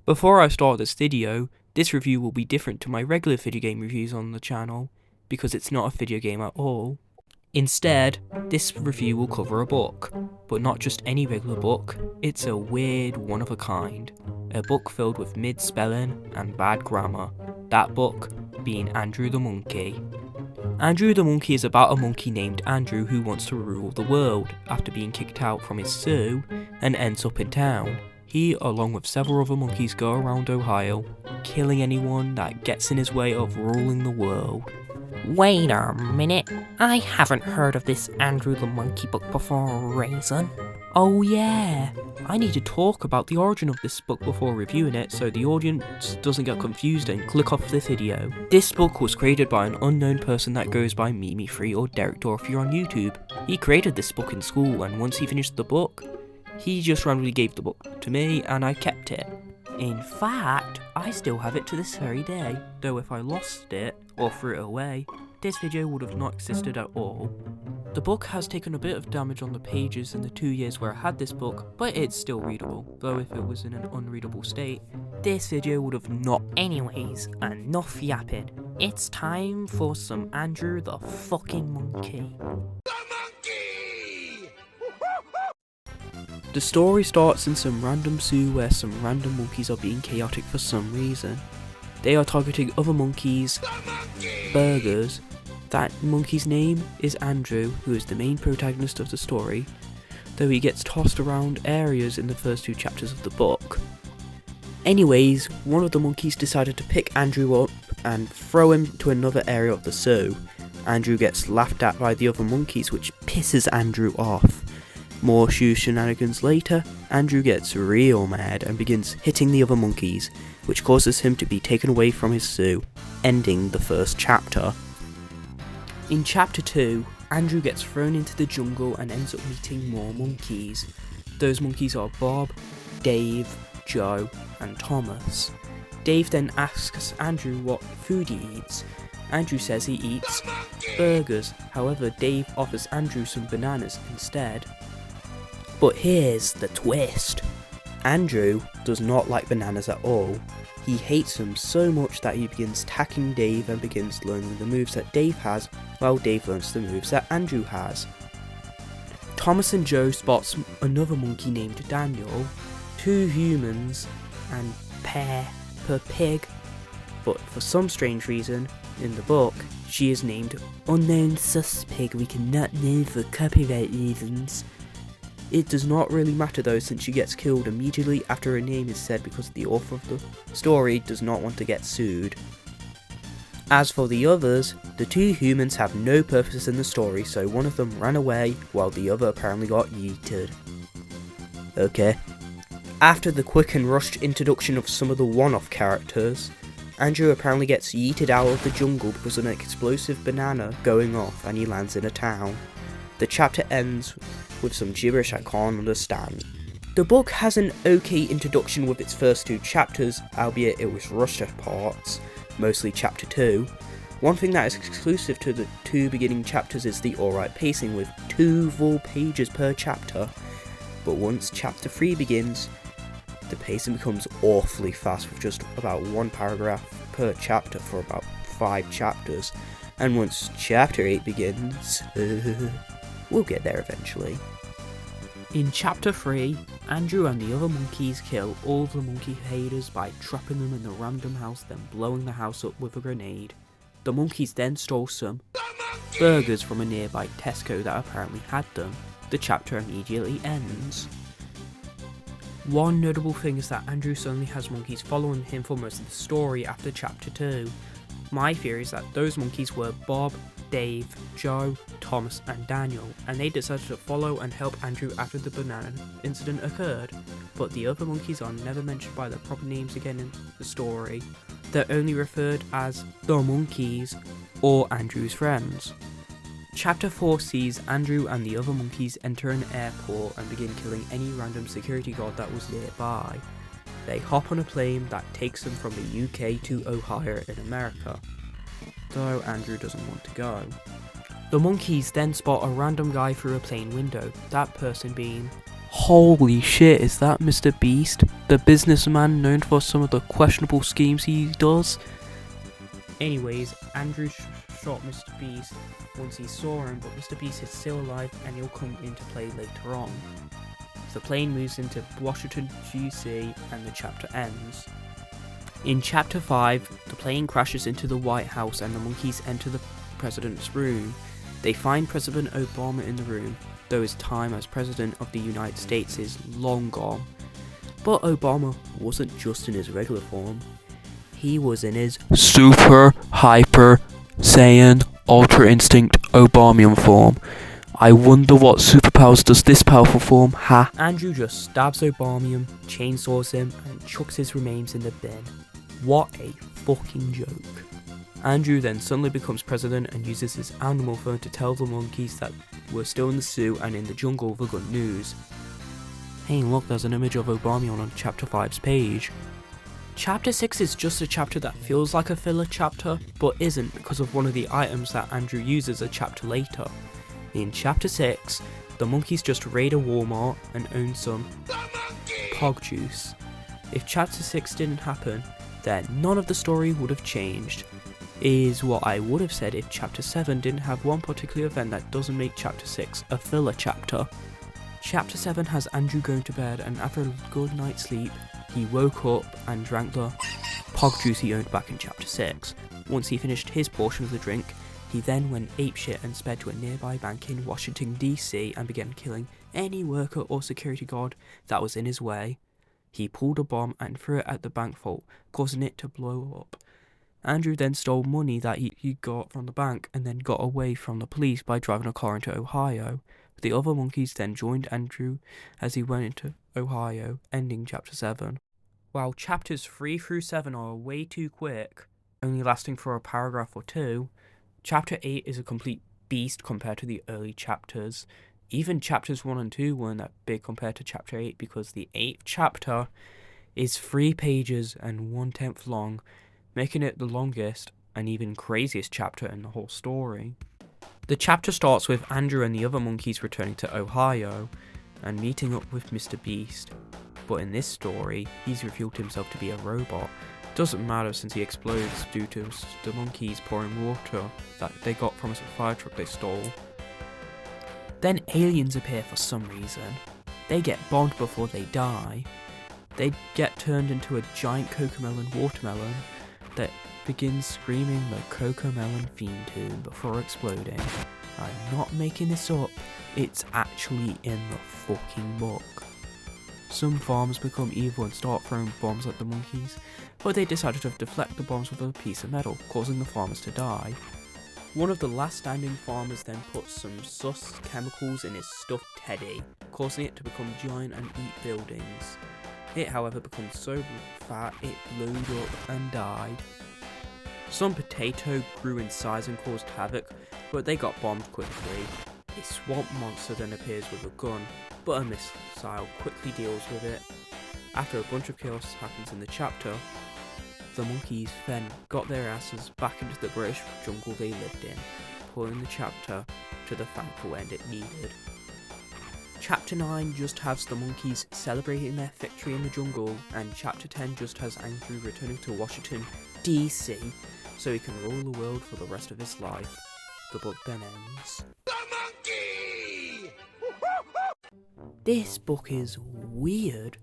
Before I start this video, this review will be different to my regular video game reviews on the channel, because it's not a video game at all. Instead, this review will cover a book, but not just any regular book, it's a weird one of a kind. A book filled with mid-spelling and bad grammar, that book being Andrew the Monkey. Andrew the Monkey is about a monkey named Andrew who wants to rule the world after being kicked out from his zoo and ends up in town. He, along with several other monkeys, go around Ohio, killing anyone that gets in his way of ruling the world. Wait a minute, I haven't heard of this Andrew the Monkey book before, Raisin. Oh yeah, I need to talk about the origin of this book before reviewing it so the audience doesn't get confused and click off the video. This book was created by an unknown person that goes by Mimi3 or Derek Dorothy on YouTube. He created this book in school, and once he finished the book, he just randomly gave the book to me and I kept it. In fact, I still have it to this very day, though if I lost it or threw it away, this video would have not existed at all. The book has taken a bit of damage on the pages in the 2 years where I had this book, but it's still readable, though if it was in an unreadable state, this video would have not. Anyways, enough yapping. It's time for some Andrew the fucking Monkey. The story starts in some random zoo where some random monkeys are being chaotic for some reason. They are targeting other monkeys, burgers. That monkey's name is Andrew, who is the main protagonist of the story, though he gets tossed around areas in the first 2 chapters of the book. Anyways, one of the monkeys decided to pick Andrew up and throw him to another area of the zoo. Andrew gets laughed at by the other monkeys, which pisses Andrew off. More shoe shenanigans later, Andrew gets real mad and begins hitting the other monkeys, which causes him to be taken away from his zoo, ending the first chapter. In chapter 2, Andrew gets thrown into the jungle and ends up meeting more monkeys. Those monkeys are Bob, Dave, Joe, and Thomas. Dave then asks Andrew what food he eats. Andrew says he eats burgers, however Dave offers Andrew some bananas instead. But here's the twist. Andrew does not like bananas at all. He hates them so much that he begins attacking Dave and begins learning the moves that Dave has, while Dave learns the moves that Andrew has. Thomas and Joe spots another monkey named Daniel, 2 humans, and pair per pig, but for some strange reason, in the book, she is named Unknown Suspect we cannot name for copyright reasons. It does not really matter though, since she gets killed immediately after her name is said because the author of the story does not want to get sued. As for the others, the 2 humans have no purpose in the story, so one of them ran away while the other apparently got yeeted. Okay. After the quick and rushed introduction of some of the one-off characters, Andrew apparently gets yeeted out of the jungle because of an explosive banana going off and he lands in a town. The chapter ends with some gibberish I can't understand. The book has an okay introduction with its first 2 chapters, albeit it was rushed at parts, mostly chapter 2. One thing that is exclusive to the 2 beginning chapters is the alright pacing with 2 full pages per chapter, but once chapter 3 begins, the pacing becomes awfully fast with just about 1 paragraph per chapter for about 5 chapters, and once chapter 8 begins, we'll get there eventually. In chapter 3, Andrew and the other monkeys kill all the monkey haters by trapping them in a random house, then blowing the house up with a grenade. The monkeys then stole some burgers from a nearby Tesco that apparently had them. The chapter immediately ends. One notable thing is that Andrew suddenly has monkeys following him for most of the story after chapter 2. My theory is that those monkeys were Bob, Dave, Joe, Thomas and Daniel, and they decided to follow and help Andrew after the banana incident occurred, but the other monkeys are never mentioned by their proper names again in the story. They're only referred as the monkeys or Andrew's friends. Chapter 4 sees Andrew and the other monkeys enter an airport and begin killing any random security guard that was nearby. They hop on a plane that takes them from the UK to Ohio in America, though Andrew doesn't want to go. The monkeys then spot a random guy through a plane window, that person being, holy shit, is that Mr. Beast? the businessman known for some of the questionable schemes he does. Anyways, Andrew shot Mr. Beast once he saw him, but Mr. Beast is still alive and he'll come into play later on. The plane moves into Washington, D.C. and the chapter ends. In chapter 5, the plane crashes into the White House and the monkeys enter the president's room. They find President Obama in the room, though his time as president of the United States is long gone. But Obama wasn't just in his regular form. He was in his Super Hyper Saiyan Ultra Instinct Obamian form. I wonder what superpowers does this powerful form ha? Andrew just stabs Obamian, chainsaws him, and chucks his remains in the bin. What a fucking joke. Andrew then suddenly becomes president and uses his animal phone to tell the monkeys that were still in the zoo and in the jungle the good news. Hey look, there's an image of Obamian on chapter 5's page. Chapter 6 is just a chapter that feels like a filler chapter, but isn't because of one of the items that Andrew uses a chapter later. In chapter 6, the monkeys just raid a Walmart and own some pog juice. If chapter 6 didn't happen, then none of the story would have changed. Is what I would have said if chapter 7 didn't have one particular event that doesn't make chapter 6 a filler chapter. Chapter 7 has Andrew going to bed, and after a good night's sleep, he woke up and drank the pog juice he owned back in chapter 6. Once he finished his portion of the drink, he then went apeshit and sped to a nearby bank in Washington, D.C. and began killing any worker or security guard that was in his way. He pulled a bomb and threw it at the bank vault, causing it to blow up. Andrew then stole money that he got from the bank and then got away from the police by driving a car into Ohio. The other monkeys then joined Andrew as he went into Ohio, ending chapter 7. While chapters 3 through 7 are way too quick, only lasting for a paragraph or two, chapter 8 is a complete beast compared to the early chapters. Even chapters 1 and 2 weren't that big compared to chapter 8 because the 8th chapter is 3 pages and 1/10 long, making it the longest and even craziest chapter in the whole story. The chapter starts with Andrew and the other monkeys returning to Ohio and meeting up with Mr. Beast. But in this story, he's revealed himself to be a robot. Doesn't matter since he explodes due to the monkeys pouring water that they got from a fire truck they stole. Then aliens appear for some reason. They get bombed before they die. They get turned into a giant cocomelon watermelon that begins screaming the Cocomelon theme tune before exploding. I'm not making this up, it's actually in the fucking book. Some farmers become evil and start throwing bombs at the monkeys, but they decided to deflect the bombs with a piece of metal, causing the farmers to die. One of the last standing farmers then puts some sus chemicals in his stuffed teddy, causing it to become giant and eat buildings. It however becomes so fat it blew up and died. Some potato grew in size and caused havoc, but they got bombed quickly. A swamp monster then appears with a gun, but a missile quickly deals with it. After a bunch of chaos happens in the chapter, the monkeys then got their asses back into the British jungle they lived in, pulling the chapter to the thankful end it needed. Chapter 9 just has the monkeys celebrating their victory in the jungle, and chapter 10 just has Andrew returning to Washington, D.C. so he can rule the world for the rest of his life. The book then ends. The monkey! This book is weird.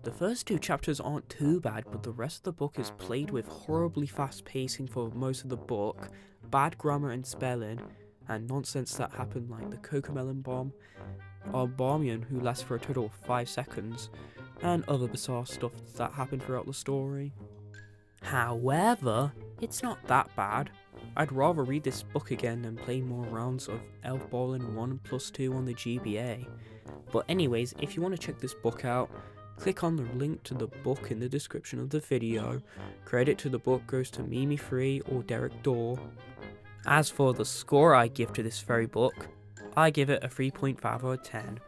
The first 2 chapters aren't too bad, but the rest of the book is played with horribly fast pacing for most of the book, bad grammar and spelling, and nonsense that happened like the Cocomelon bomb, Obamian who lasts for a total of 5 seconds, and other bizarre stuff that happened throughout the story. However, it's not that bad. I'd rather read this book again than play more rounds of Elf Ballin' 1+2 on the GBA. But anyways, if you want to check this book out, click on the link to the book in the description of the video. Credit to the book goes to Mimi3 or Derek Dorr. As for the score I give to this very book, I give it a 3.5 out of 10.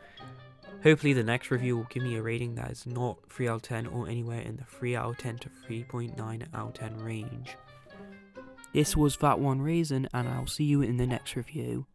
Hopefully the next review will give me a rating that is not 3 out of 10 or anywhere in the 3 out of 10 to 3.9 out of 10 range. This was ThatOneRaisin, and I'll see you in the next review.